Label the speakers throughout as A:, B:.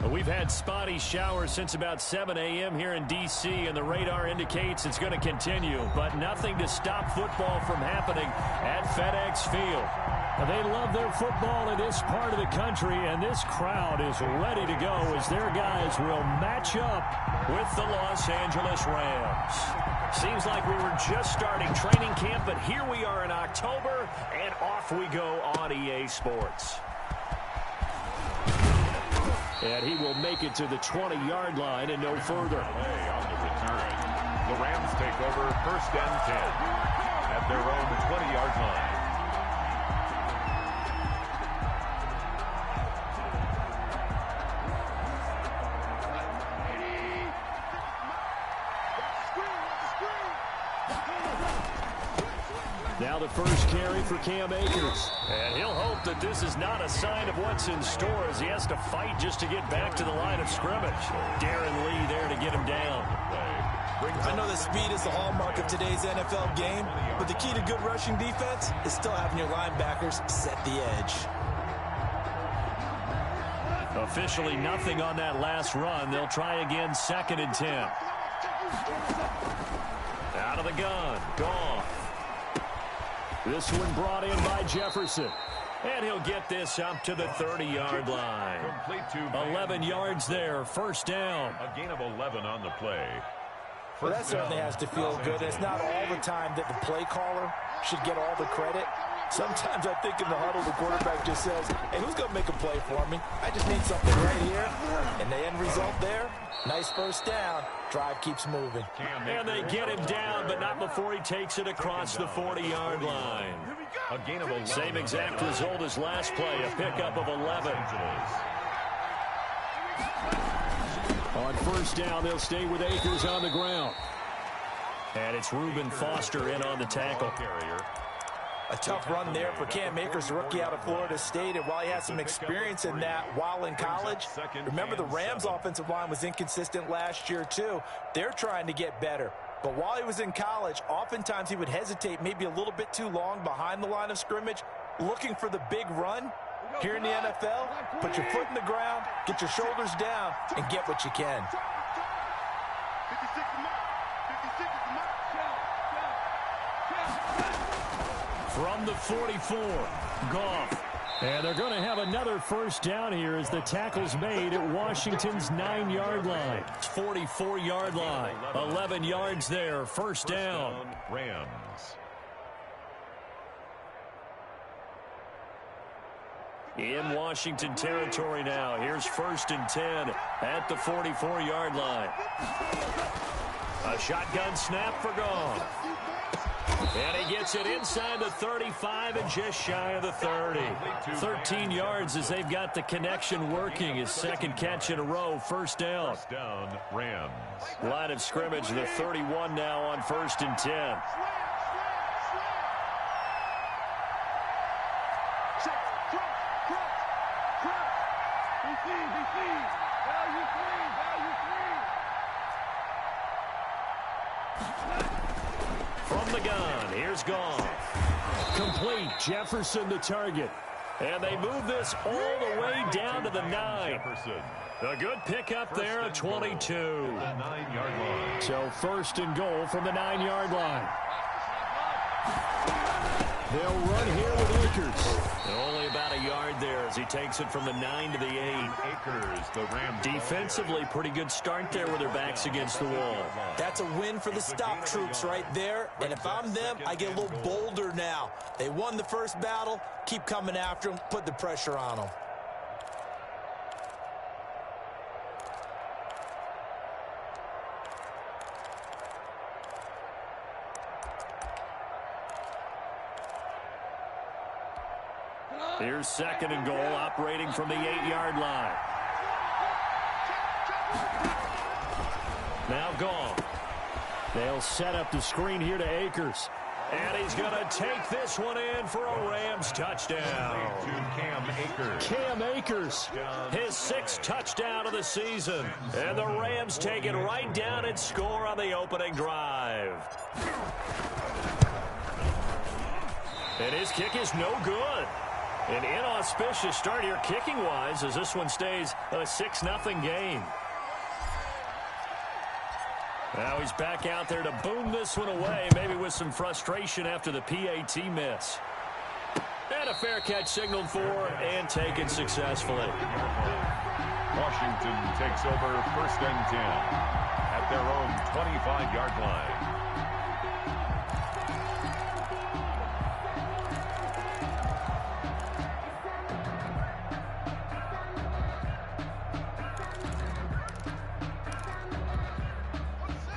A: We've had spotty showers since about 7 a.m. here in D.C., and the radar indicates it's going to continue, but nothing to stop football from happening at FedEx Field. They love their football in this part of the country, and this crowd is ready to go as their guys will match up with the Los Angeles Rams. Seems like we were just starting training camp, but here we are in October, and off we go on EA Sports. And he will make it to the 20-yard line and no further.
B: Play on the return. The Rams take over 1st and 10 at their own 20-yard line.
A: Now the first carry for Cam Akers. And he'll hope that this is not a sign of what's in store as he has to fight just to get back to the line of scrimmage. Darren Lee there to get him down.
C: I know that speed is the hallmark of today's NFL game, but the key to good rushing defense is still having your linebackers set the edge.
A: Officially nothing on that last run. They'll try again 2nd and 10. Out of the gun. Gone. This one brought in by Jefferson. And he'll get this up to the 30-yard line. 11 yards there, 1st down.
B: A gain of 11 on the play.
C: Well, that certainly has to feel good. It's not all the time that the play caller should get all the credit. Sometimes I think in the huddle, the quarterback just says, hey, who's going to make a play for me? I just need something right here. And the end result there, nice 1st down. Drive keeps moving.
A: And they get him down, but not before he takes it across the 40-yard line.
B: A gain of 11.
A: Same exact result as last play, a pickup of 11. On 1st down, they'll stay with Akers on the ground. And it's Reuben Foster in on the tackle.
C: A tough run there for Cam Akers, a rookie out of Florida State. And while he has some experience in that while in college, remember the Rams' offensive line was inconsistent last year too. They're trying to get better. But while he was in college, oftentimes he would hesitate maybe a little bit too long behind the line of scrimmage, looking for the big run. Here in the NFL, put your foot in the ground, get your shoulders down, and get what you can.
A: From the 44, Goff. And they're going to have another 1st down here as the tackle's made at Washington's 9-yard line. 44-yard line. 11 yards there. 1st down.
B: Rams.
A: In Washington territory now. Here's 1st and 10 at the 44-yard line. A shotgun snap for Goff. And he gets it inside the 35 and just shy of the 30. 13 yards as they've got the connection working. His 2nd catch in a row. 1st down.
B: 1st down, Rams.
A: Line of scrimmage, the 31 now on 1st and 10. From the gun, here's Goff. Complete, Jefferson the target. And they move this all the way down to the 9. A good pickup there at 22. So 1st and goal from the 9-yard line. They'll run here with Akers. And only about a yard there as he takes it from the 9 to the 8.
B: Akers, the Rams.
A: Defensively, pretty good start there with their backs against the wall.
C: That's a win for the stop troops right there. And if I'm them, I get a little bolder now. They won the 1st battle. Keep coming after them. Put the pressure on them.
A: Here's 2nd and goal, operating from the 8-yard line. Now Goff. They'll set up the screen here to Akers. And he's going to take this one in for a Rams touchdown. Cam Akers, his 6th touchdown of the season. And the Rams take it right down and score on the opening drive. And his kick is no good. An inauspicious start here kicking-wise as this one stays a 6-0 game. Now he's back out there to boom this one away, maybe with some frustration after the PAT miss. And a fair catch signaled for and taken successfully.
B: Washington takes over 1st and 10 at their own 25-yard line.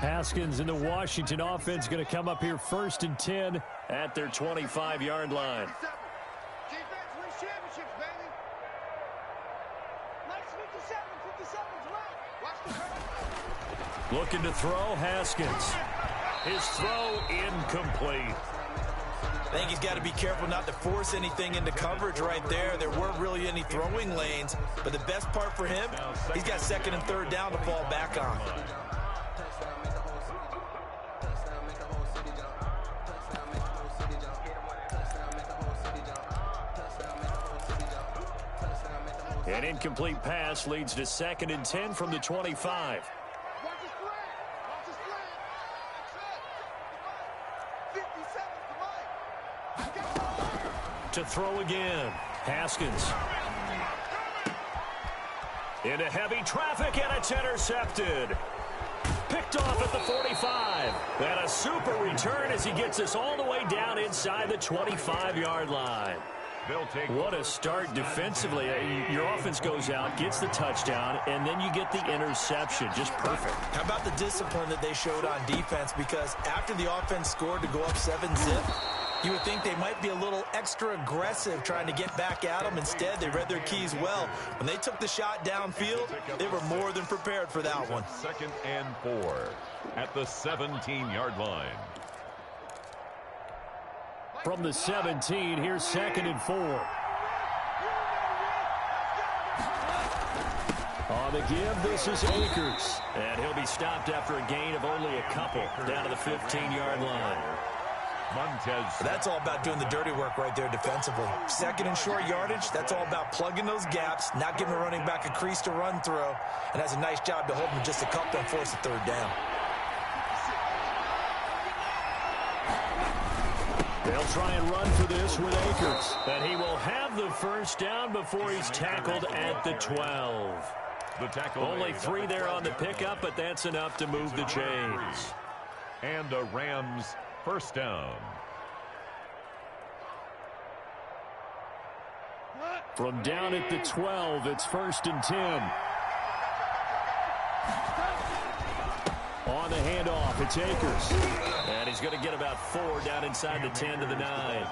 A: Haskins and the Washington offense going to come up here 1st and 10 at their 25-yard line. Looking to throw, Haskins. His throw incomplete.
C: I think he's got to be careful not to force anything into coverage right there. There weren't really any throwing lanes, but the best part for him, he's got 2nd and 3rd down to fall back on.
A: An incomplete pass leads to 2nd and 10 from the 25. To throw again. Haskins. Into heavy traffic, and it's intercepted. Picked off at the 45. And a super return as he gets us all the way down inside the 25-yard line. What a start defensively. Your offense goes out, gets the touchdown, and then you get the interception. Just perfect.
C: How about the discipline that they showed on defense? Because after the offense scored to go up 7-zip, you would think they might be a little extra aggressive trying to get back at them. Instead, they read their keys well. When they took the shot downfield, they were more than prepared for that one.
B: 2nd and 4 at the 17-yard line.
A: From the 17, here's 2nd and 4. On the give, this is Akers. And he'll be stopped after a gain of only a couple down to the 15-yard line.
B: Montez.
C: That's all about doing the dirty work right there defensively. 2nd and short yardage, that's all about plugging those gaps, not giving the running back a crease to run through, and has a nice job to hold him just a couple and force a 3rd down.
A: They'll try and run for this with Akers. And he will have the 1st down before he's tackled at the 12.
B: The tackle
A: only 3 there on the pickup, but that's enough to move the chains.
B: And a Rams 1st down.
A: From down at the 12, it's 1st and 10. On the handoff, it's Akers. And he's going to get about 4 down inside the 10 to the 9.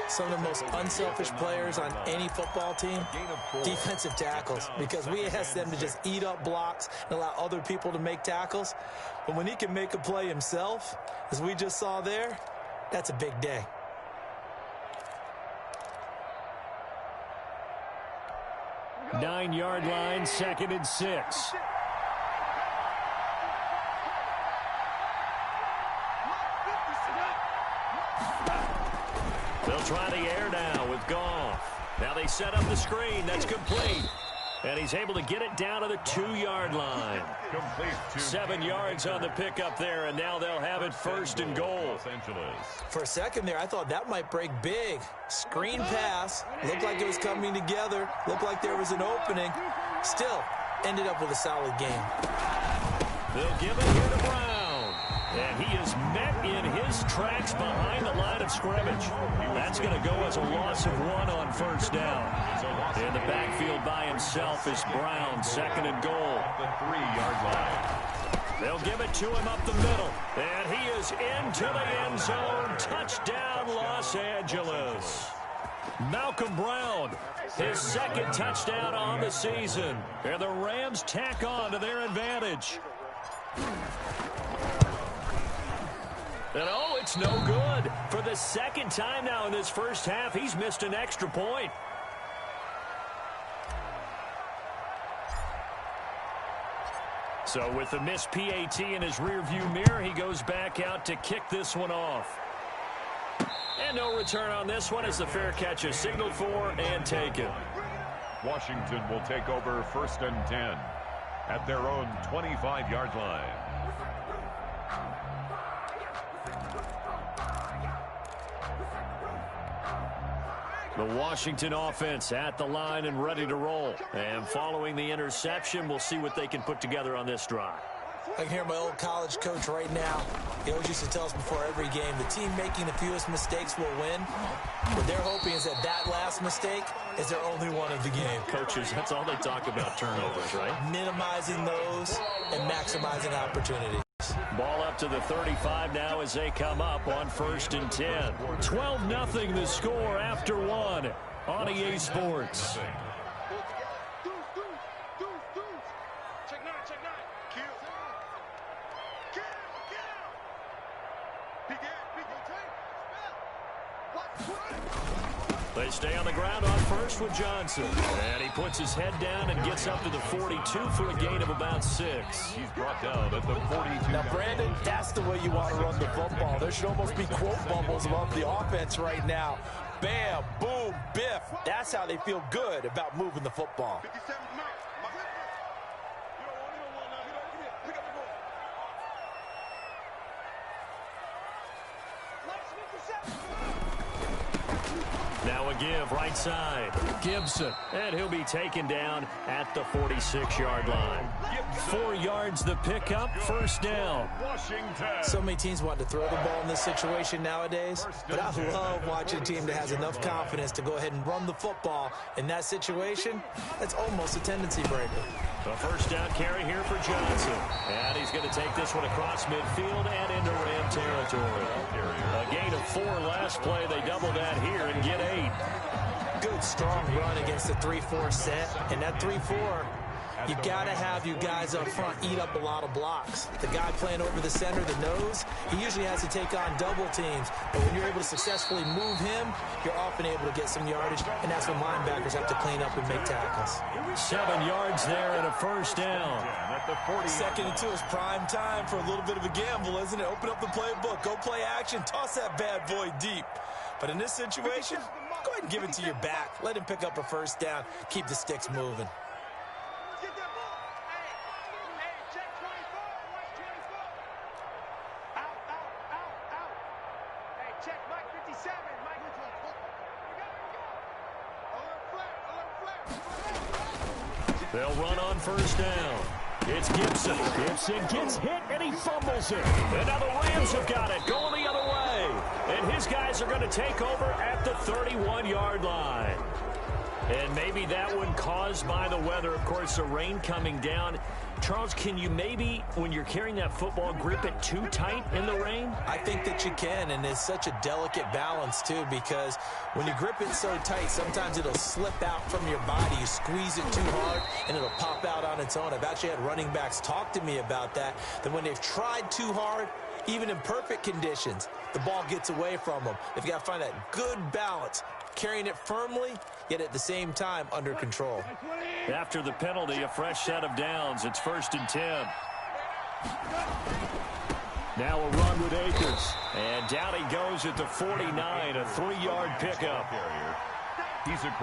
C: Some of the most unselfish players on any football team, defensive tackles, because we ask them to just eat up blocks and allow other people to make tackles. But when he can make a play himself, as we just saw there, that's a big day.
A: Nine-yard line, 2nd and 6. They'll try the air now with Goff. Now they set up the screen. That's complete. And he's able to get it down to the 2-yard line. 7 yards on the pickup there, and now they'll have it 1st and goal.
C: For a second there, I thought that might break big. Screen pass. Looked like it was coming together. Looked like there was an opening. Still, ended up with a solid game.
A: They'll give it here to Brown. And he is met in his tracks behind the line of scrimmage. That's going to go as a loss of 1 on 1st down. In the backfield by himself is Brown, 2nd and goal.
B: The 3-yard line.
A: They'll give it to him up the middle. And he is into the end zone. Touchdown, Los Angeles. Malcolm Brown, his 2nd touchdown on the season. And the Rams tack on to their advantage. And oh, it's no good. For the 2nd time now in this 1st half, he's missed an extra point. So with the missed PAT in his rearview mirror, he goes back out to kick this one off. And no return on this one as the fair catch is signaled for and taken.
B: Washington will take over 1st and 10 at their own 25-yard line.
A: The Washington offense at the line and ready to roll. And following the interception, we'll see what they can put together on this drive.
C: I can hear my old college coach right now. He always used to tell us before every game, the team making the fewest mistakes will win. What they're hoping is that last mistake is their only one of the game.
A: Coaches, that's all they talk about, turnovers, right?
C: Minimizing those and maximizing opportunities.
A: Ball up to the 35 now as they come up on 1st and 10. 12-0 the score after one on EA Sports. They stay on the ground on first with Johnson. And he puts his head down and gets up to the 42 for a gain of about 6.
B: He's brought down at the 42.
C: Now, Brandon, that's the way you want to run the football. There should almost be quote bubbles above the offense right now. Bam, boom, biff. That's how they feel good about moving the football.
A: Now a give, right side. Gibson. And he'll be taken down at the 46-yard line. 4 yards the pickup, 1st down.
B: Washington.
C: So many teams want to throw the ball in this situation nowadays, but I love watching a team that has enough confidence to go ahead and run the football. In that situation, that's almost a tendency breaker.
A: A 1st down carry here for Johnson. And he's going to take this one across midfield and into Ram territory. A gain of 4 last play. They double that here and get 8.
C: Good, strong run against the 3-4 set. And that 3-4, you got to have you guys up front eat up a lot of blocks. The guy playing over the center, the nose, he usually has to take on double teams. But when you're able to successfully move him, you're often able to get some yardage, and that's when linebackers have to clean up and make tackles.
A: 7 yards there and a 1st down.
C: 2nd and 2 is prime time for a little bit of a gamble, isn't it? Open up the playbook, go play action, toss that bad boy deep. But in this situation, go ahead and give it to your back. Let him pick up a 1st down, keep the sticks moving.
A: They'll run on 1st down. It's Gibson. Gibson gets hit, and he fumbles it. And now the Rams have got it, going the other way. And his guys are going to take over at the 31-yard line. And maybe that one caused by the weather. Of course, the rain coming down. Charles, can you maybe, when you're carrying that football, grip it too tight in the rain?
C: I think that you can, and it's such a delicate balance, too, because when you grip it so tight, sometimes it'll slip out from your body. You squeeze it too hard, and it'll pop out on its own. I've actually had running backs talk to me about that when they've tried too hard, even in perfect conditions, the ball gets away from them. They've got to find that good balance, carrying it firmly, yet at the same time under control.
A: After the penalty, a fresh set of downs. It's 1st and 10. Now a run with Akers. And down he goes at the 49, a 3-yard pickup.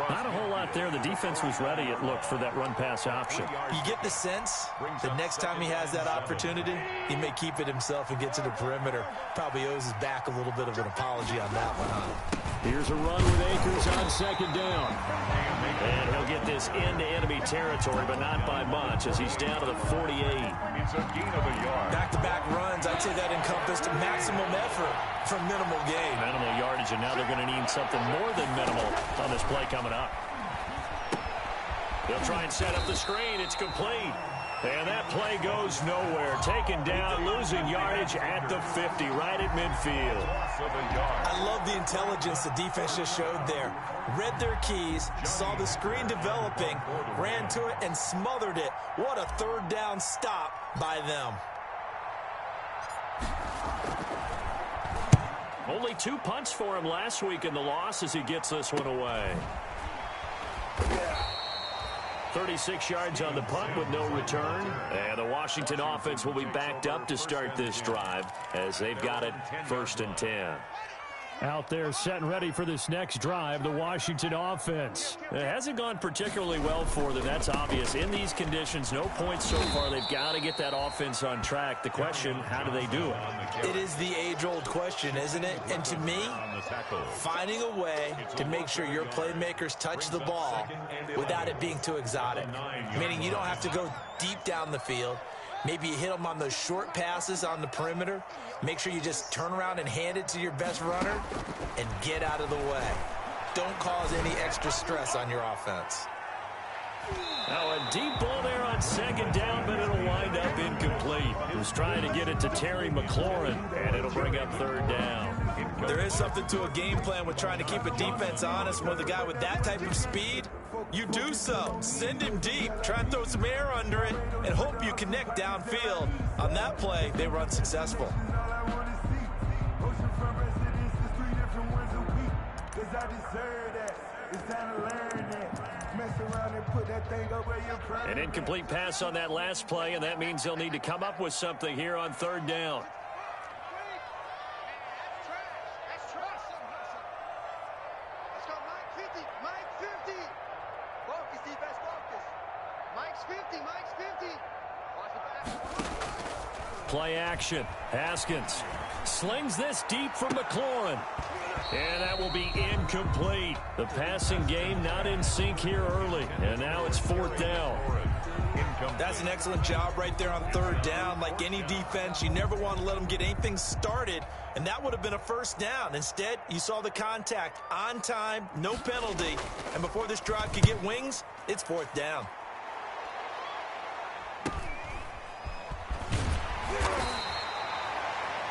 B: Not
A: a whole lot there. The defense was ready, it looked, for that run-pass option.
C: You get the sense the next time he has that opportunity, he may keep it himself and get to the perimeter. Probably owes his back a little bit of an apology on that one, huh?
A: Here's a run with Akers on 2nd down. And he'll get this into enemy territory, but not by much, as he's down to the 48.
B: It's a gain of a yard.
C: Back-to-back runs, I'd say that encompassed maximum effort for minimal gain.
A: Minimal yardage, and now they're going to need something more than minimal on this play coming up. They'll try and set up the screen. It's complete. And that play goes nowhere. Taken down, losing yardage at the 50, right at midfield.
C: I love the intelligence the defense just showed there. Read their keys, saw the screen developing, ran to it, and smothered it. What a 3rd down stop by them.
A: Only 2 punts for him last week in the loss as he gets this one away. 36 yards on the punt with no return. And the Washington offense will be backed up to start this drive as they've got it 1st and 10. Out there set and ready for this next drive, the Washington offense. It hasn't gone particularly well for them, that's obvious. In these conditions, no points so far. They've got to get that offense on track. The question, how do they do it?
C: It is the age-old question, isn't it? And to me, finding a way to make sure your playmakers touch the ball without it being too exotic. Meaning you don't have to go deep down the field. Maybe you hit them on those short passes on the perimeter. Make sure you just turn around and hand it to your best runner and get out of the way. Don't cause any extra stress on your offense.
A: Now a deep ball there on second down, but it'll wind up incomplete. He was trying to get it to Terry McLaurin, and it'll bring up third down.
C: There is something to a game plan with trying to keep a defense honest. With a guy with that type of speed, you do so. Send him deep. Try and throw some air under it and hope you connect downfield. On that play, they were unsuccessful.
A: An incomplete pass on that last play, and that means they'll need to come up with something here on third down. Play action. Haskins slings this deep for McLaurin. And that will be incomplete. The passing game not in sync here early. And now it's fourth down.
C: That's an excellent job right there on third down. Like any defense, you never want to let them get anything started. And that would have been a first down. Instead, you saw the contact on time, no penalty. And before this drive could get wings, it's fourth down.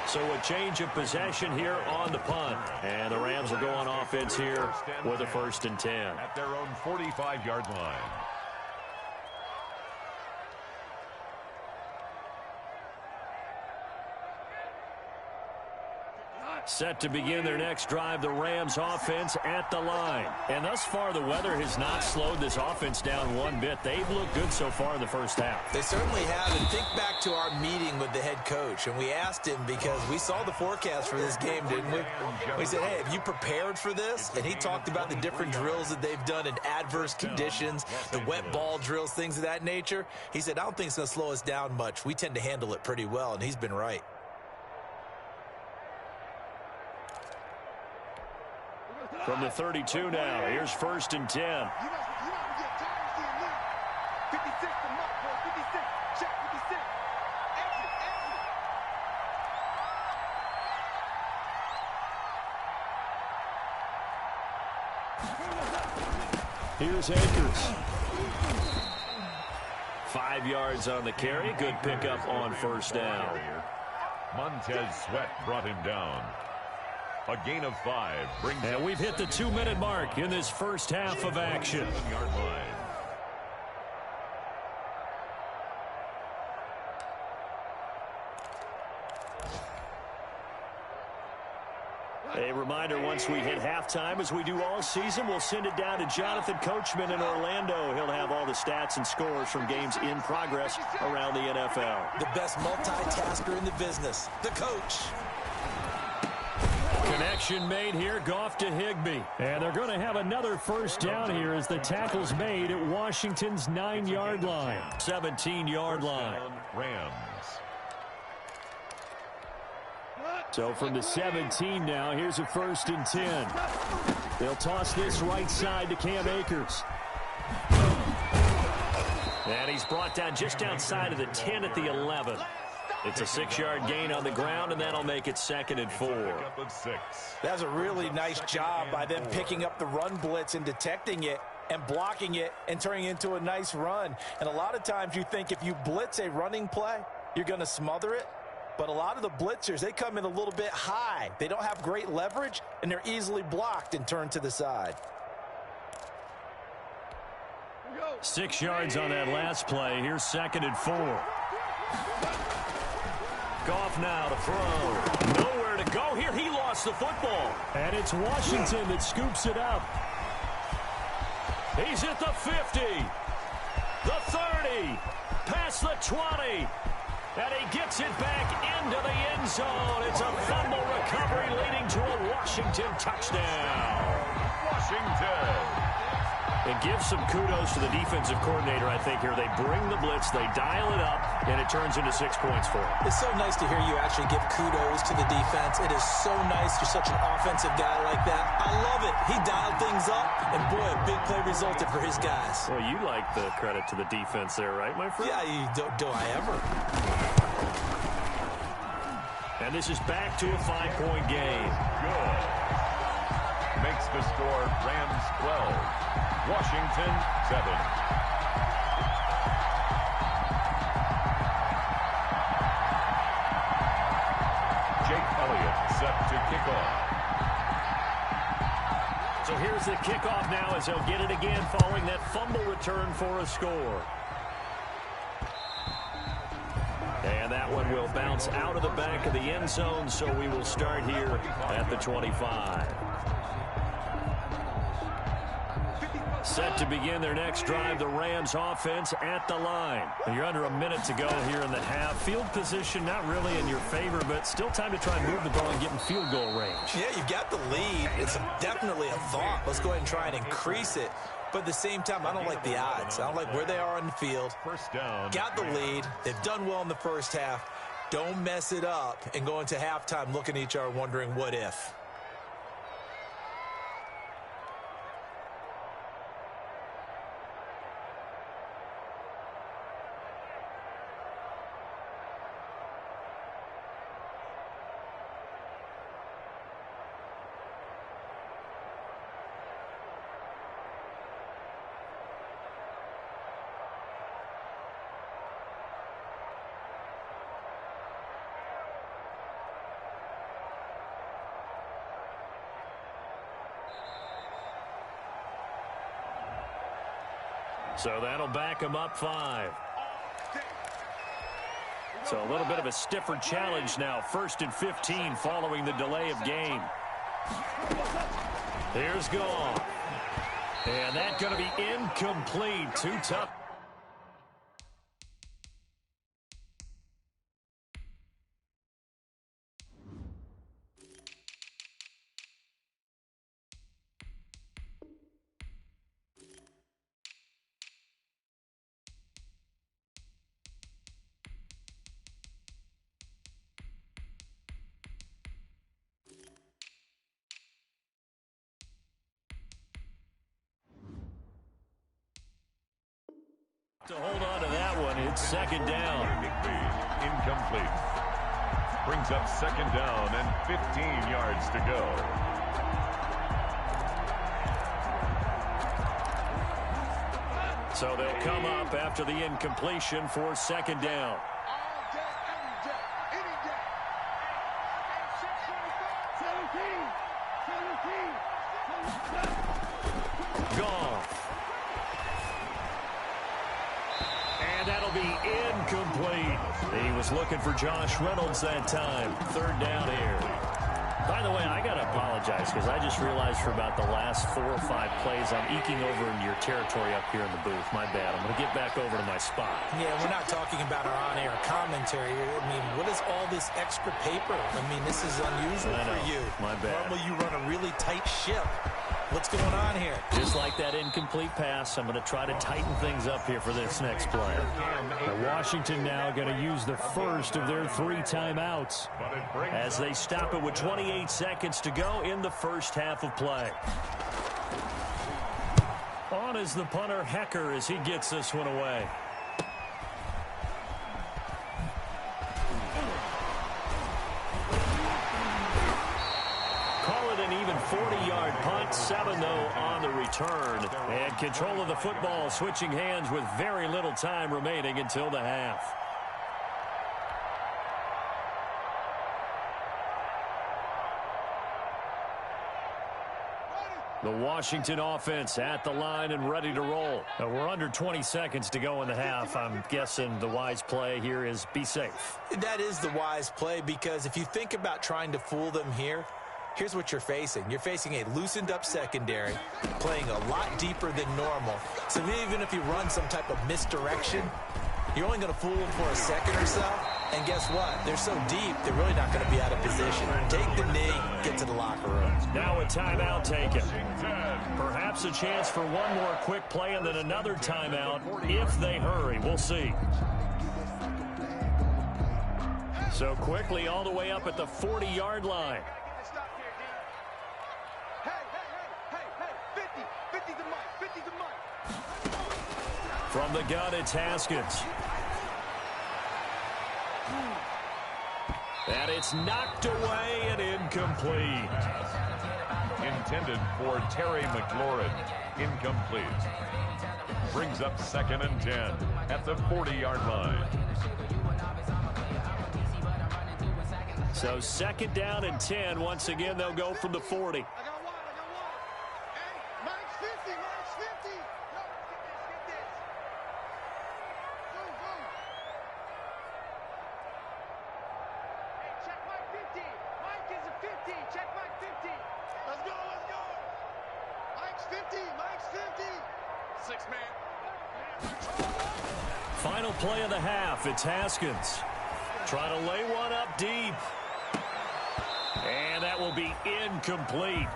A: So a change of possession here on the punt. And the Rams will go on offense here with a 1st and 10.
B: At their own 45-yard line.
A: Set to begin their next drive, the Rams offense at the line. And thus far, the weather has not slowed this offense down one bit. They've looked good so far in the first half.
C: They certainly have. And think back to our meeting with the head coach. And we asked him because we saw the forecast for this game, didn't we? We said, hey, have you prepared for this? And he talked about the different drills that they've done in adverse conditions, the wet ball drills, things of that nature. He said, I don't think it's going to slow us down much. We tend to handle it pretty well, and he's been right.
A: From the 32 now, here's 1st and 10. Here's Akers. 5 yards on the carry. Good pickup on first down.
B: Montez Sweat brought him down. A gain of 5 brings.
A: And we've hit the 2-minute mark in this first half of action.
B: 7-yard line.
A: A reminder, once we hit halftime, as we do all season, we'll send it down to Jonathan Coachman in Orlando. He'll have all the stats and scores from games in progress around the NFL.
C: The best multitasker in the business, the coach.
A: Connection made here, Goff to Higbee. And they're going to have another first down here as the tackle's made at Washington's 9-yard line. 17-yard line.
B: Rams.
A: So from the 17 now, here's a 1st and 10. They'll toss this right side to Cam Akers. And he's brought down just outside of the 10 at the 11. It's a 6-yard gain on the ground, and that'll make it 2nd and 4.
C: That's a really nice job by them picking up the run blitz and detecting it and blocking it and turning it into a nice run. And a lot of times you think if you blitz a running play, you're going to smother it. But a lot of the blitzers, they come in a little bit high. They don't have great leverage, and they're easily blocked and turned to the side.
A: 6 yards on that last play. Here's 2nd and 4. Goff now to throw. Nowhere to go here. He lost the football. And it's Washington that scoops it up. He's at the 50. The 30. Past the 20. And he gets it back into the end zone. It's a fumble recovery leading to a Washington touchdown.
B: Washington.
A: And give some kudos to the defensive coordinator, I think, here. They bring the blitz, they dial it up, and it turns into 6 points for them.
C: It's so nice to hear you actually give kudos to the defense. It is so nice. You're such an offensive guy like that. I love it. He dialed things up, and boy, a big play resulted for his guys.
A: Well, you like the credit to the defense there, right, my friend?
C: Yeah, do I ever.
A: And this is back to a 5-point game.
B: Good. Makes the score Rams 12. Washington 7. Jake Elliott set to kick off.
A: So here's the kickoff now as they'll get it again following that fumble return for a score. And that one will bounce out of the back of the end zone, so we will start here at the 25. Set to begin their next drive, the Rams offense at the line. You're under a minute to go here in the half. Field position not really in your favor, but still time to try and move the ball and get in field goal range.
C: Yeah, you've got the lead. It's definitely a thought. Let's go ahead and try and increase it. But at the same time, I don't like the odds. I don't like where they are on the field.
B: First down.
C: Got the lead. They've done well in the first half. Don't mess it up and go into halftime looking at each other wondering what if.
A: So that'll back him up 5. So a little bit of a stiffer challenge now. 1st and 15 following the delay of game. Here's Goff. And that's going to be incomplete. Too tough. To hold on to that one, it's 2nd down.
B: Incomplete. Brings up 2nd down and 15 yards to go.
A: So they'll come up after the incompletion for 2nd down. Goff. And that'll be incomplete. He was looking for Josh Reynolds that time. 3rd down here. By the way, I got to apologize because I just realized for about the last 4 or 5 plays, I'm eking over into your territory up here in the booth. My bad. I'm going to get back over to my spot.
C: Yeah, we're not talking about our on-air commentary. I mean, what is all this extra paper? I mean, this is unusual for you.
A: My bad.
C: Normally you run a really tight ship. What's going on here?
A: Just like that incomplete pass, I'm going to try to tighten things up here for this next play. Washington now going to use the first of their 3 timeouts as they stop it with 28 seconds to go in the first half of play. On is the punter, Hecker, as he gets this one away. Call it an even 40-yard punt, 7 though on the return. And control of the football switching hands with very little time remaining until the half. The Washington offense at the line and ready to roll. Now we're under 20 seconds to go in the half. I'm guessing the wise play here is be safe.
C: That is the wise play, because if you think about trying to fool them here, here's what you're facing. You're facing a loosened up secondary, playing a lot deeper than normal. So even if you run some type of misdirection, you're only going to fool them for a second or so. And guess what? They're so deep, they're really not going to be out of position. Take the knee, get to the locker room.
A: Now a timeout taken. Perhaps a chance for one more quick play and then another timeout if they hurry. We'll see. So quickly all the way up at the 40-yard line. From the gun, it's Haskins. And it's knocked away and incomplete.
B: Intended for Terry McLaurin. Incomplete. Brings up 2nd and 10 at the 40-yard line.
A: So 2nd down and 10. Once again, they'll go from the 40. Final play of the half. It's Haskins. Trying to lay one up deep. And that will be incomplete.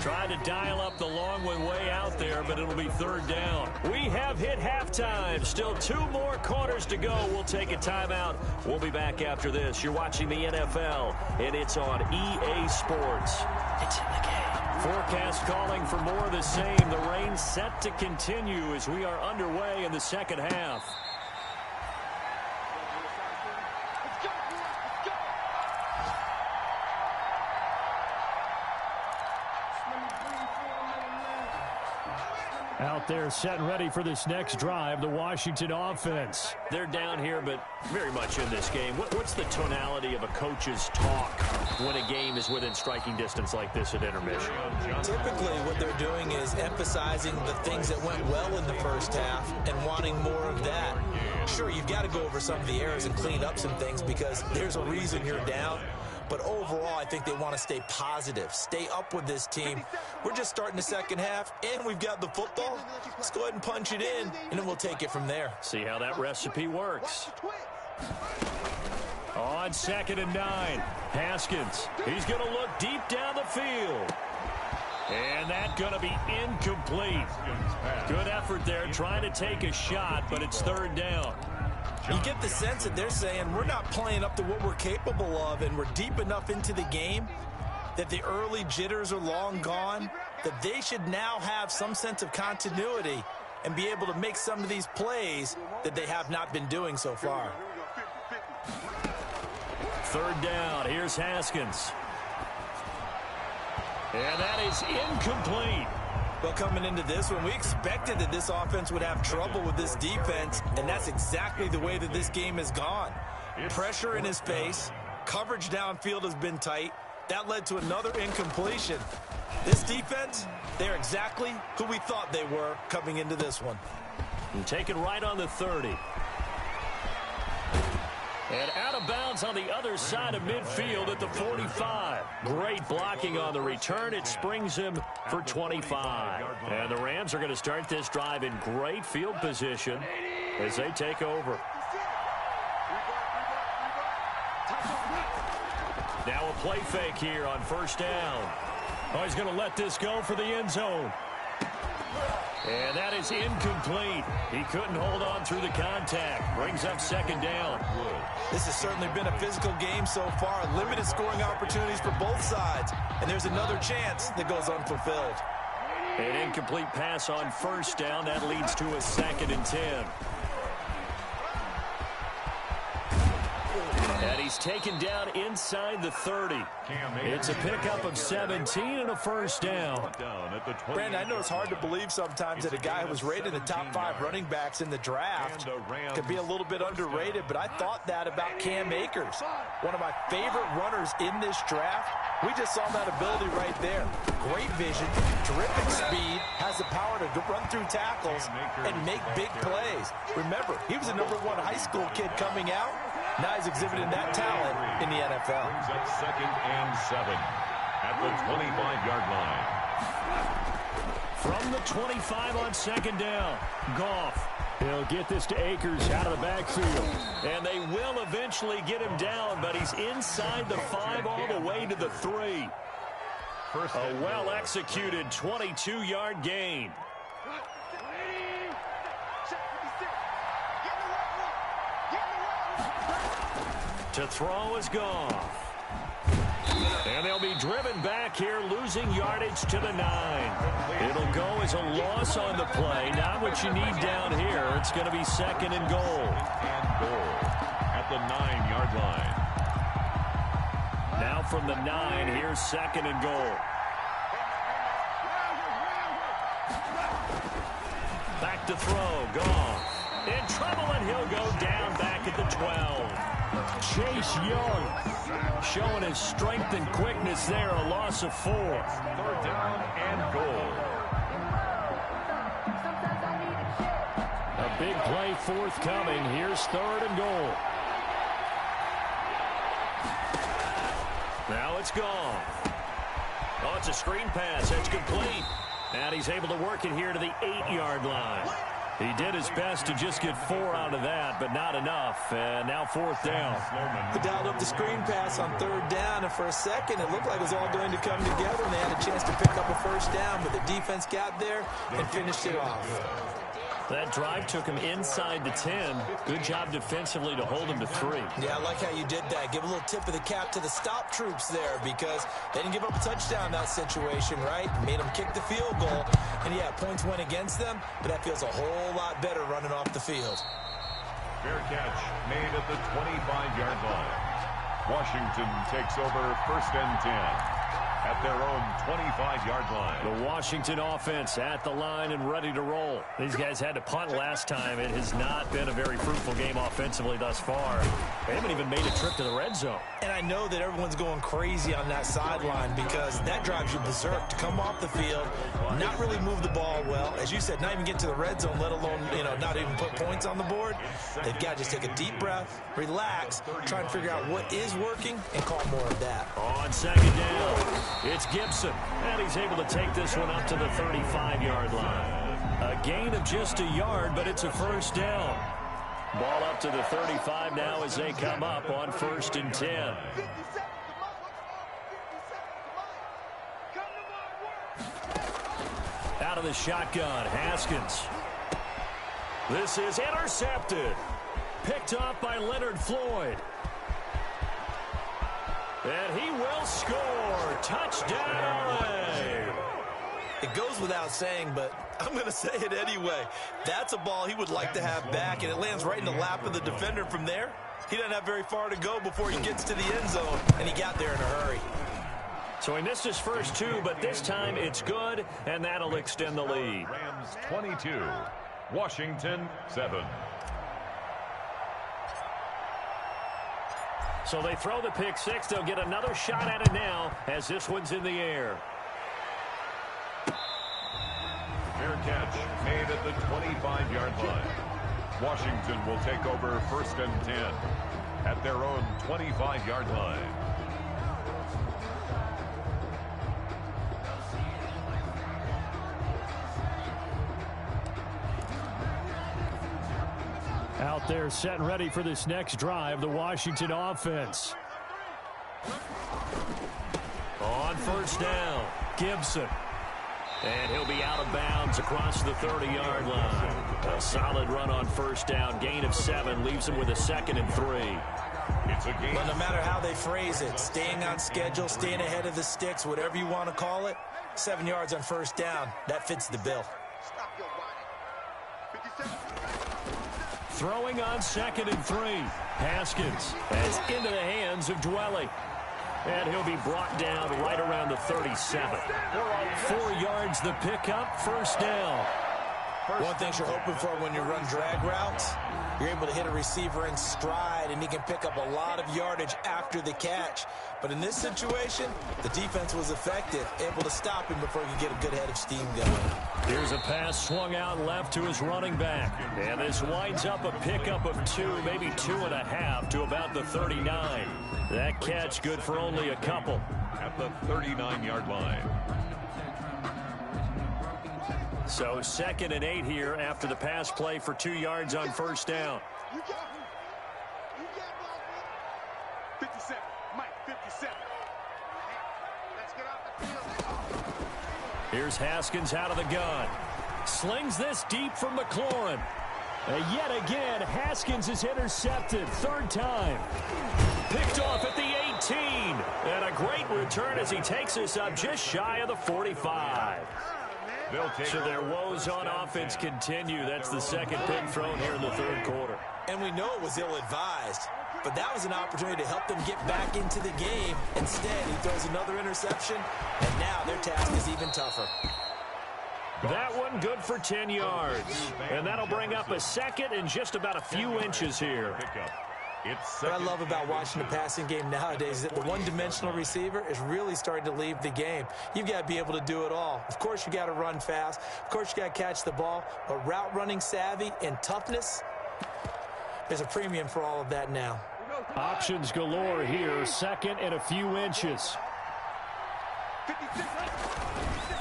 A: Trying to dial up the long one way out there, but it'll be 3rd down. We have hit halftime. Still 2 more quarters to go. We'll take a timeout. We'll be back after this. You're watching the NFL, and it's on EA Sports. It's in the game. Forecast calling for more of the same. The rain set to continue as we are underway in the second half. Out there set and ready for this next drive, the Washington offense. They're down here, but very much in this game. What's the tonality of a coach's talk when a game is within striking distance like this at intermission?
C: Typically, what they're doing is emphasizing the things that went well in the first half and wanting more of that. Sure, you've got to go over some of the errors and clean up some things because there's a reason you're down. But overall, I think they want to stay positive, stay up with this team. We're just starting the second half, and we've got the football. Let's go ahead and punch it in, and then we'll take it from there.
A: See how that recipe works. On 2nd and 9, Haskins. He's going to look deep down the field. And that's going to be incomplete. Good effort there, trying to take a shot, but it's 3rd down.
C: You get the sense that they're saying we're not playing up to what we're capable of, and we're deep enough into the game that the early jitters are long gone, that they should now have some sense of continuity and be able to make some of these plays that they have not been doing so far.
A: 3rd down. Here's Haskins. And that is incomplete.
C: Well, coming into this one, we expected that this offense would have trouble with this defense, and that's exactly the way that this game has gone. Pressure in his face, coverage downfield has been tight. That led to another incompletion. This defense, they're exactly who we thought they were coming into this one.
A: And taken right on the 30. And out of bounds on the other side of midfield at the 45. Great blocking on the return. It springs him for 25. And the Rams are going to start this drive in great field position as they take over. Now a play fake here on 1st down. Oh, he's going to let this go for the end zone. And that is incomplete. He couldn't hold on through the contact. Brings up 2nd down.
C: This has certainly been a physical game so far. Limited scoring opportunities for both sides. And there's another chance that goes unfulfilled.
A: An incomplete pass on 1st down. That leads to a 2nd and 10. And he's taken down inside the 30. It's a pickup of 17 and a 1st down.
C: Brandon, I know it's hard to believe sometimes that a guy who was rated in the top 5 running backs in the draft could be a little bit underrated, but I thought that about Cam Akers. One of my favorite runners in this draft. We just saw that ability right there. Great vision, terrific speed, has the power to run through tackles and make big plays. Remember, he was a #1 high school kid coming out. Now he's exhibiting that talent in the NFL.
B: Brings up 2nd and 7 at the 25-yard line.
A: From the 25 on 2nd down, Goff. He'll get this to Akers out of the backfield. And they will eventually get him down, but he's inside the 5 all the way to the 3. A well-executed 22-yard gain. To throw is Goff. And they'll be driven back here, losing yardage to the 9. It'll go as a loss on the play. Not what you need down here. It's going to be 2nd and goal.
B: And goal at the 9-yard line.
A: Now from the 9, here's 2nd and goal. Back to throw. Goff. In trouble, and he'll go down back at the 12. Chase Young showing his strength and quickness there. A loss of 4.
B: 3rd down and goal.
A: A big play forthcoming. Here's 3rd and goal. Now it's gone. Oh, it's a screen pass. That's complete. And he's able to work it here to the 8-yard line. He did his best to just get 4 out of that, but not enough. And now 4th down.
C: They dialed up the screen pass on 3rd down, and for a second it looked like it was all going to come together, and they had a chance to pick up a 1st down, but the defense got there and finished it off.
A: That drive took him inside the 10. Good job defensively to hold him to 3.
C: Yeah, I like how you did that. Give a little tip of the cap to the stop troops there, because they didn't give up a touchdown in that situation, right? Made them kick the field goal. And, yeah, points went against them, but that feels a whole lot better running off the field.
B: Fair catch made at the 25-yard line. Washington takes over 1st and 10. At their own 25-yard line.
A: The Washington offense at the line and ready to roll. These guys had to punt last time. It has not been a very fruitful game offensively thus far. They haven't even made a trip to the red zone.
C: And I know that everyone's going crazy on that sideline because that drives you berserk to come off the field, not really move the ball well. As you said, not even get to the red zone, let alone, not even put points on the board. They've got to just take a deep breath, relax, try and figure out what is working, and call more of that.
A: On 2nd down. It's Gibson, and he's able to take this one up to the 35-yard line. A gain of just a yard, but it's a 1st down. Ball up to the 35 now as they come up on 1st and 10. Out of the shotgun, Haskins. This is intercepted. Picked off by Leonard Floyd. And he will score. Touchdown, LA.
C: It goes without saying, but I'm going to say it anyway. That's a ball he would like to have back, and it lands right in the lap of the defender from there. He doesn't have very far to go before he gets to the end zone, and he got there in a hurry.
A: So he missed his first 2, but this time it's good, and that'll extend the lead.
B: Rams 22, Washington 7.
A: So they throw the pick 6. They'll get another shot at it now as this one's in the air.
B: Fair catch made at the 25-yard line. Washington will take over 1st and 10 at their own 25-yard line.
A: Out there set and ready for this next drive, the Washington offense. On 1st down, Gibson. And he'll be out of bounds across the 30-yard line. A solid run on 1st down. Gain of 7 leaves him with a 2nd and 3.
B: It's a game.
C: But no matter how they phrase it, staying on schedule, staying ahead of the sticks, whatever you want to call it, 7 yards on 1st down, that fits the bill.
A: Throwing on 2nd and 3. Haskins has into the hands of Dwelly. And he'll be brought down right around the 37. 4 yards the pickup, 1st down.
C: One thing you're hoping for when you run drag routes, you're able to hit a receiver in stride, and he can pick up a lot of yardage after the catch. But in this situation, the defense was effective, able to stop him before he could get a good head of steam going.
A: Here's a pass swung out left to his running back. And this winds up a pickup of 2, maybe 2.5 to about the 39. That catch good for only a couple.
B: At the 39-yard line.
A: So 2nd and 8 here after the pass play for 2 yards on first down.
D: 57. Mike, 57. Let's get off the field.
A: Here's Haskins out of the gun. Slings this deep from McLaurin. Yet again, Haskins is intercepted. 3rd time. Picked off at the 18. And a great return as he takes us up just shy of the 45. So their woes on offense continue. That's the 2nd pick thrown here in the 3rd quarter.
C: And we know it was ill-advised, but that was an opportunity to help them get back into the game. Instead, he throws another interception, and now their task is even tougher.
A: That one good for 10 yards. And that'll bring up a 2nd and just about a few inches here.
C: What I love about watching the passing game nowadays is that the one-dimensional receiver is really starting to leave the game. You've got to be able to do it all. Of course, you got to run fast. Of course, you got to catch the ball. But route running savvy and toughness, there's a premium for all of that now.
A: Options galore here. 2nd and a few inches.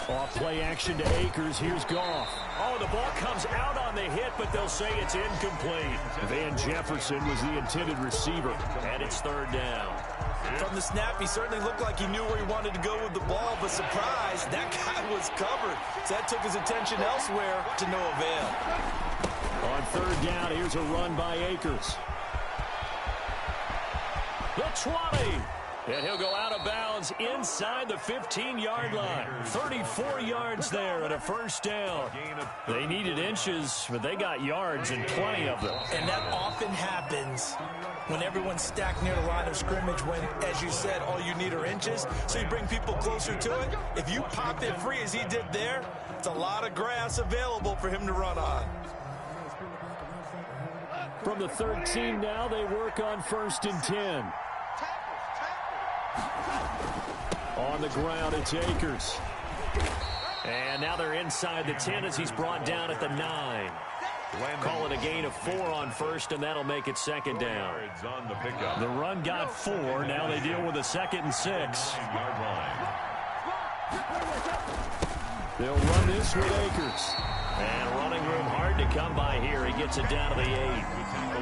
A: Off play action to Akers. Here's Goff. Oh, the ball comes out on the hit, but they'll say it's incomplete. Van Jefferson was the intended receiver, and it's 3rd down.
C: From the snap, he certainly looked like he knew where he wanted to go with the ball, but surprise, that guy was covered. So that took his attention elsewhere to no avail.
A: On 3rd down, here's a run by Akers. The 20. And he'll go out of bounds inside the 15-yard line. 34 yards there and a 1st down. They needed inches, but they got yards and plenty of them.
C: And that often happens when everyone's stacked near the line of scrimmage when, as you said, all you need are inches. So you bring people closer to it. If you pop it free as he did there, it's a lot of grass available for him to run on.
A: From the 13 now, they work on 1st and 10. On the ground, it's Akers. And now they're inside the 10 as he's brought down at the 9. Call it a gain of 4 on 1st, and that'll make it 2nd down. The run got 4. Now they deal with a 2nd and 6. They'll run this with Akers. And running room hard to come by here. He gets it down to the 8.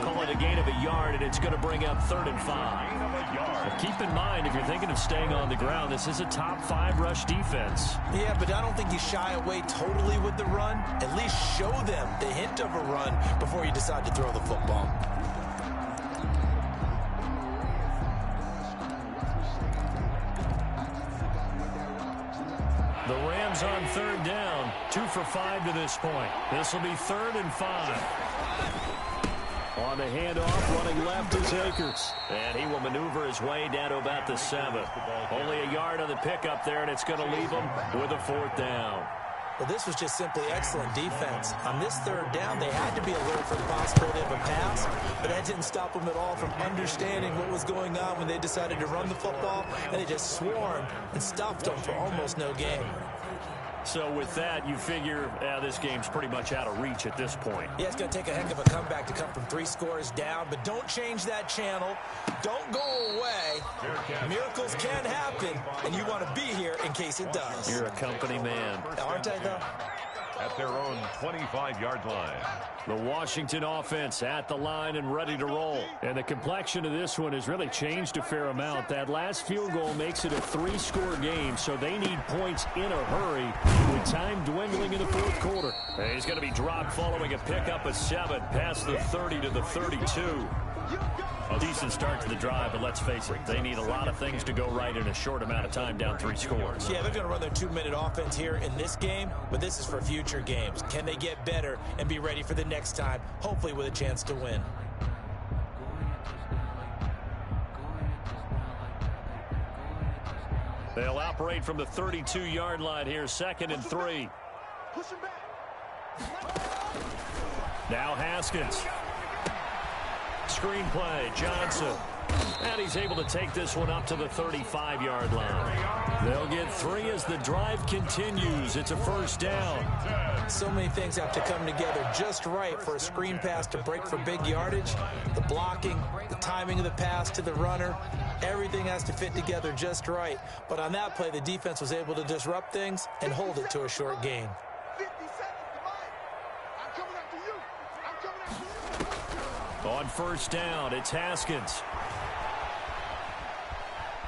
A: Call it a gain of a yard, and it's going to bring up 3rd and 5. But keep in mind, if you're thinking of staying on the ground, this is a top 5 rush defense.
C: Yeah, but I don't think you shy away totally with the run. At least show them the hint of a run before you decide to throw the football.
A: The Rams on 3rd down, 2 for 5 to this point. This will be 3rd and 5. On the handoff, running left is Akers. And he will maneuver his way down to about the 7. Only a yard on the pickup there, and it's going to leave him with a 4th down.
C: Well, this was just simply excellent defense. On this 3rd down, they had to be alert for the possibility of a pass, but that didn't stop them at all from understanding what was going on when they decided to run the football, and they just swarmed and stuffed them for almost no gain.
A: So with that, you figure this game's pretty much out of reach at this point.
C: Yeah, it's going to take a heck of a comeback to come from 3 scores down, but don't change that channel. Don't go away. Miracles can happen, and you want to be here in case it does.
A: You're a company man.
C: Aren't I, though?
B: At their own 25-yard line.
A: The Washington offense at the line and ready to roll. And the complexion of this one has really changed a fair amount. That last field goal makes it a 3-score game, so they need points in a hurry with time dwindling in the 4th quarter. And he's going to be dropped following a pickup of 7 past the 30 to the 32. A decent start to the drive, but let's face it, they need a lot of things to go right in a short amount of time down 3 scores.
C: Yeah, they're going to run their 2-minute offense here in this game, but this is for future games. Can they get better and be ready for the next time, hopefully with a chance to win?
A: They'll operate from the 32-yard line here, 2nd and 3. Now Haskins. Screenplay, Johnson. And he's able to take this one up to the 35-yard line. They'll get 3 as the drive continues. It's a 1st down.
C: So many things have to come together just right for a screen pass to break for big yardage. The blocking, the timing of the pass to the runner, everything has to fit together just right. But on that play, the defense was able to disrupt things and hold it to a short gain.
D: 50 seconds.
A: On first down, it's Haskins.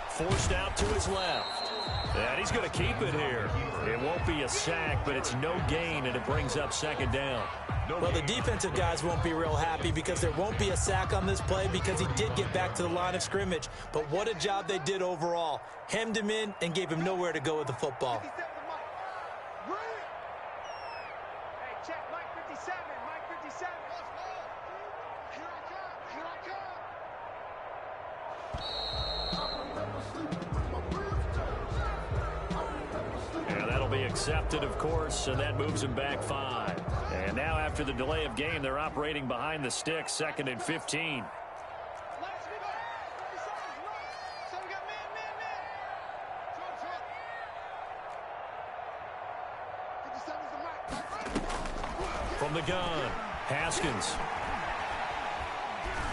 A: Forced out to his left. And he's going to keep it here. It won't be a sack, but it's no gain, and it brings up second down.
C: Well, the defensive guys won't be real happy because there won't be a sack on this play because he did get back to the line of scrimmage. But what a job they did overall. Hemmed him in and gave him nowhere to go with the football.
D: Hey, check, Mike 57, Mike 57. Here I come, here I come.
A: And that'll be accepted, of course, and that moves him back 5. And now after the delay of game, they're operating behind the sticks, 2nd and 15. From the gun, Haskins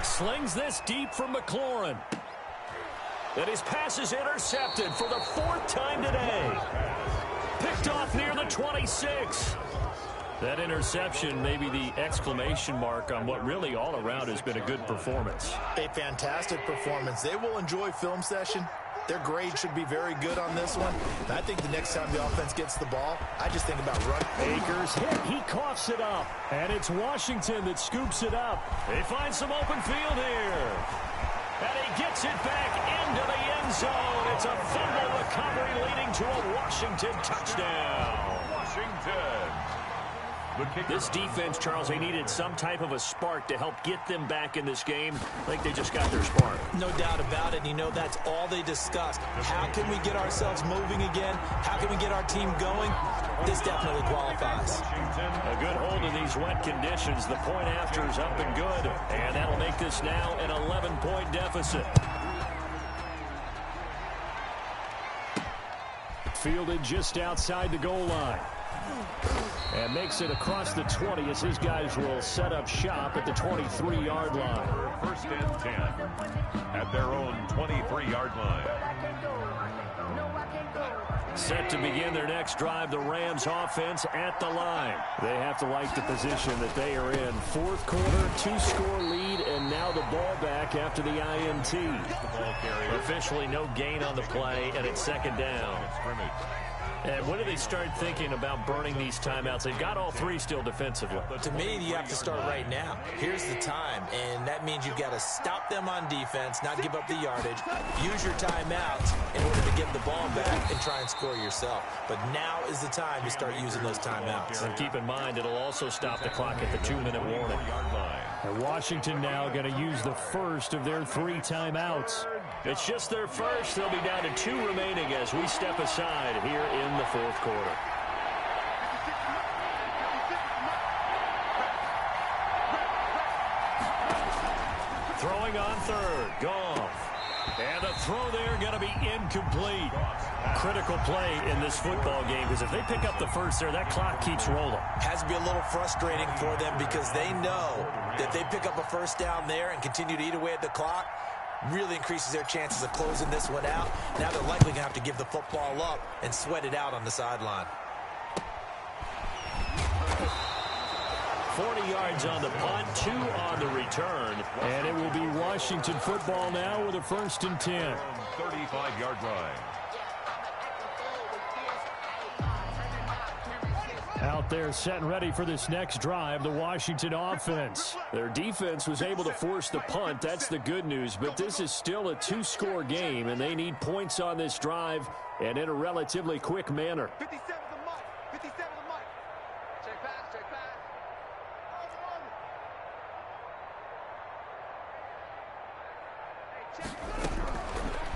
A: slings this deep from McLaurin. And his pass is intercepted for the 4th time today. Picked off near the 26. That interception may be the exclamation mark on what really all around has been a good performance.
C: A fantastic performance. They will enjoy film session. Their grade should be very good on this one. And I think the next time the offense gets the ball, I just think about run.
A: Akers hit. He coughs it up. And it's Washington that scoops it up. They find some open field here. And he gets it back into the end zone. It's a fumble recovery leading to a Washington touchdown.
B: Washington.
A: This defense, Charles, they needed some type of a spark to help get them back in this game. I think they just got their spark.
C: No doubt about it. You know, that's all they discussed. How can we get ourselves moving again? How can we get our team going? This definitely qualifies.
A: A good hold in these wet conditions. The point after is up and good. And that'll make this now an 11-point deficit. Fielded just outside the goal line. And makes it across the 20 as his guys will set up shop at the 23-yard line.
B: 1st and 10 at their own 23-yard line.
A: Set to begin their next drive, the Rams offense at the line. They have to like the position that they are in. 4th quarter, 2-score lead, and now the ball back after the INT. Officially no gain on the play, and it's 2nd down. And when do they start thinking about burning these timeouts? They've got all 3 still defensively.
C: To me, you have to start right now. Here's the time, and that means you've got to stop them on defense, not give up the yardage, use your timeouts in order to get the ball back and try and score yourself. But now is the time to start using those timeouts.
A: And keep in mind, it'll also stop the clock at the 2-minute warning. And Washington now going to use the first of their 3 timeouts. It's just their first. They'll be down to 2 remaining as we step aside here in the 4th quarter. Throwing on 3rd. Goff. And the throw there going to be incomplete. Critical play in this football game because if they pick up the first there, that clock keeps rolling.
C: Has to be a little frustrating for them because they know that they pick up a first down there and continue to eat away at the clock, really increases their chances of closing this one out. Now they're likely going to have to give the football up and sweat it out on the sideline.
A: 40 yards on the punt, 2 on the return. And it will be Washington football now with a 1st and 10.
B: 35-yard line.
A: Out there set and ready for this next drive, the Washington offense. Their defense was able to force the punt. That's the good news. But this is still a 2-score game, and they need points on this drive and in a relatively quick manner.
D: 57 to Mike. 57 to Mike. Check pass, check pass.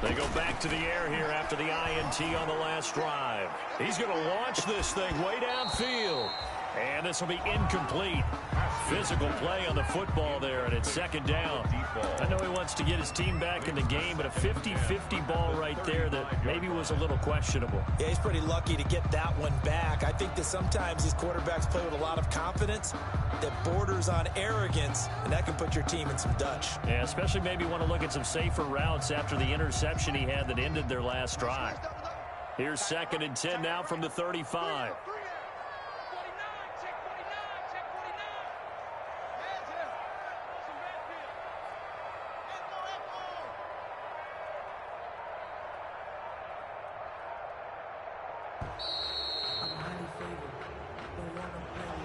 A: They go back to the air here after the INT on the last drive. He's going to launch this thing way downfield. And this will be incomplete. Physical play on the football there, and it's 2nd down. I know he wants to get his team back in the game, but a 50-50 ball right there that maybe was a little questionable.
C: Yeah, he's pretty lucky to get that one back. I think that sometimes these quarterbacks play with a lot of confidence that borders on arrogance, and that can put your team in some Dutch.
A: Yeah, especially maybe want to look at some safer routes after the interception he had that ended their last drive. Here's 2nd and 10 now from the 35.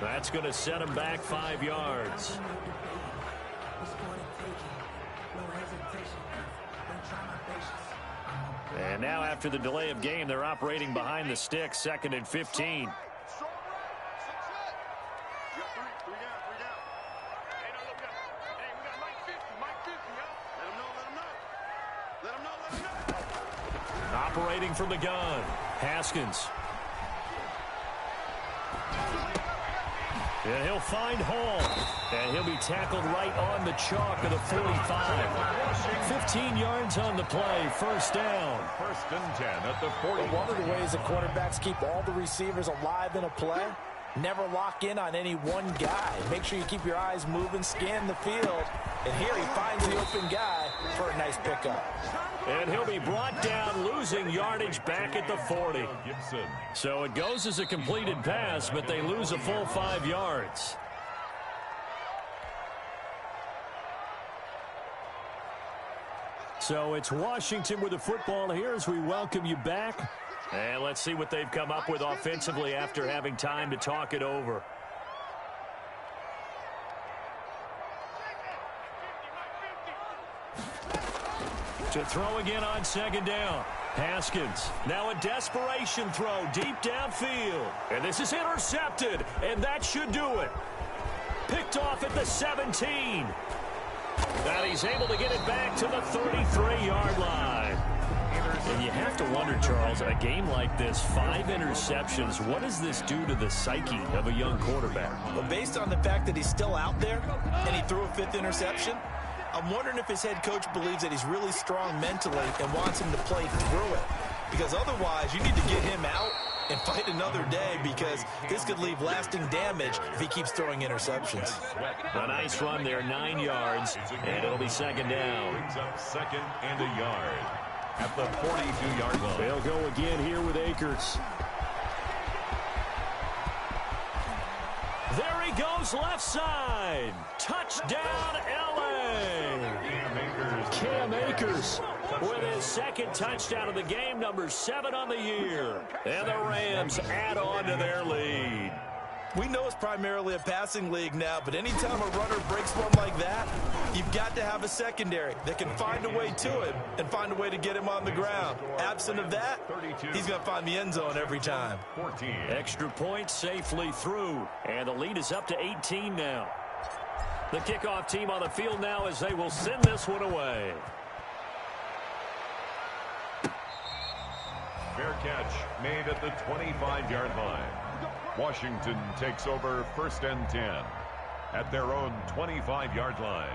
A: That's going to set him back 5 yards. And now after the delay of game, they're operating behind the sticks, 2nd and 15. Operating from the gun, Haskins. And he'll find Hall. And he'll be tackled right on the chalk of the 45. 15 yards on the play, first down.
B: 1st and 10 at the 40.
C: But one of the ways the quarterbacks keep all the receivers alive in a play, never lock in on any one guy. Make sure you keep your eyes moving, scan the field. And here he finds the open guy for a nice pickup.
A: And he'll be brought down, losing yardage back at the 40. So it goes as a completed pass, but they lose a full 5 yards. So it's Washington with the football here as we welcome you back. And let's see what they've come up with offensively after having time to talk it over. To throw again on 2nd down. Haskins, now a desperation throw deep downfield. And this is intercepted, and that should do it. Picked off at the 17. Now he's able to get it back to the 33-yard line. And you have to wonder, Charles, a game like this, 5 interceptions, what does this do to the psyche of a young quarterback?
C: Well, based on the fact that he's still out there and he threw a 5th interception, I'm wondering if his head coach believes that he's really strong mentally and wants him to play through it. Because otherwise, you need to get him out and fight another day, because this could leave lasting damage if he keeps throwing interceptions.
A: A nice run there, 9 yards, and it'll be 2nd down.
B: Brings up 2nd and a yard at the 42-yard line.
A: They'll go again here with Akers. There he goes, left side. Touchdown, L.A. Cam Akers with his 2nd touchdown of the game, number 7 on the year. And the Rams add on to their lead.
C: We know it's primarily a passing league now, but anytime a runner breaks one like that, you've got to have a secondary that can find a way to him and find a way to get him on the ground. Absent of that, he's going to find the end zone every time.
B: 14.
A: Extra point safely through, and the lead is up to 18 now. The kickoff team on the field now as they will send this one away.
B: Fair catch made at the 25-yard line. Washington takes over 1st and 10 at their own 25-yard line.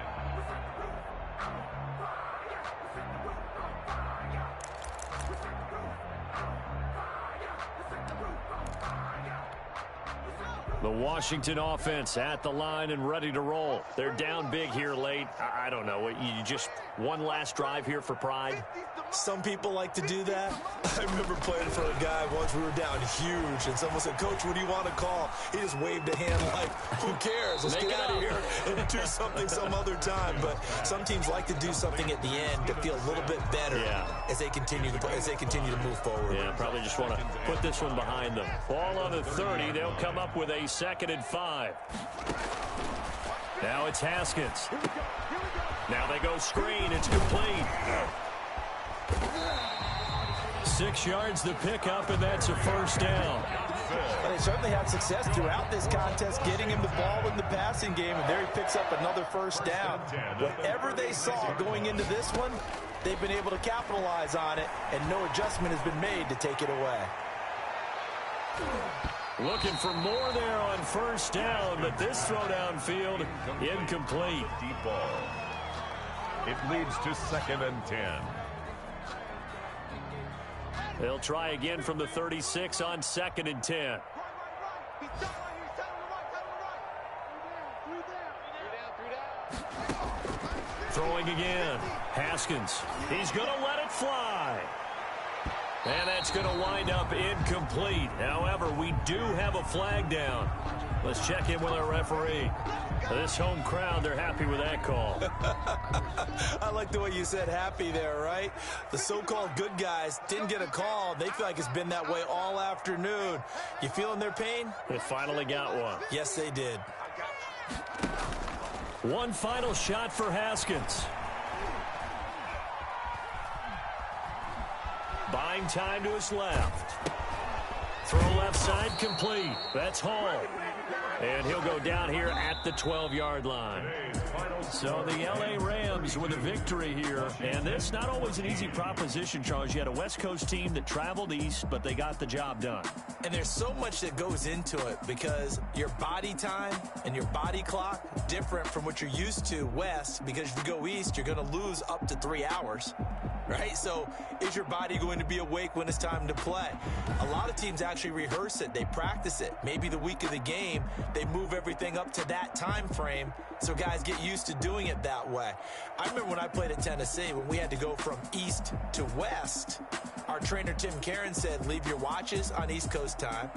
A: The Washington offense at the line and ready to roll. They're down big here late. I don't know. You just one last drive here for pride?
C: Some people like to do that. I remember playing for a guy once. We were down huge, and someone said, "Coach, what do you want to call?" He just waved a hand like, "Who cares? Let's get out of here and do something some other time." But some teams like to do something at the end to feel a little bit better as they continue to move forward.
A: Yeah, probably just want to put this one behind them. Ball on the 30. They'll come up with a 2nd and 5. Now it's Haskins. Now they go screen. It's complete. 6 yards to pick up, and that's a first down.
C: Well, they certainly had success throughout this contest getting him the ball in the passing game, and there he picks up another first down. Whatever they saw going into this one, they've been able to capitalize on it, and no adjustment has been made to take it away.
A: Looking for more there on first down, but this throw downfield incomplete.
B: Deep ball. It leads to 2nd and 10.
A: They'll try again from the 36 on 2nd and 10. Throwing again. Haskins. He's going to let it fly. And that's going to wind up incomplete. However, we do have a flag down. Let's check in with our referee. This home crowd, they're happy with that call.
C: I like the way you said happy there, right? The so-called good guys didn't get a call. They feel like it's been that way all afternoon. You feeling their pain?
A: They finally got one.
C: Yes, they did.
A: One final shot for Haskins. Buying time to his left. Throw left side complete. That's Hall. And he'll go down here at the 12-yard line. So the L.A. Rams with a victory here. And it's not always an easy proposition, Charles. You had a West Coast team that traveled east, but they got the job done.
C: And there's so much that goes into it because your body time and your body clock different from what you're used to west, because if you go east, you're going to lose up to 3 hours. Right? So is your body going to be awake when it's time to play? A lot of teams actually rehearse it. They practice it. Maybe the week of the game, they move everything up to that time frame so guys get used to doing it that way. I remember when I played at Tennessee, when we had to go from east to west, our trainer Tim Caron said, leave your watches on East Coast time,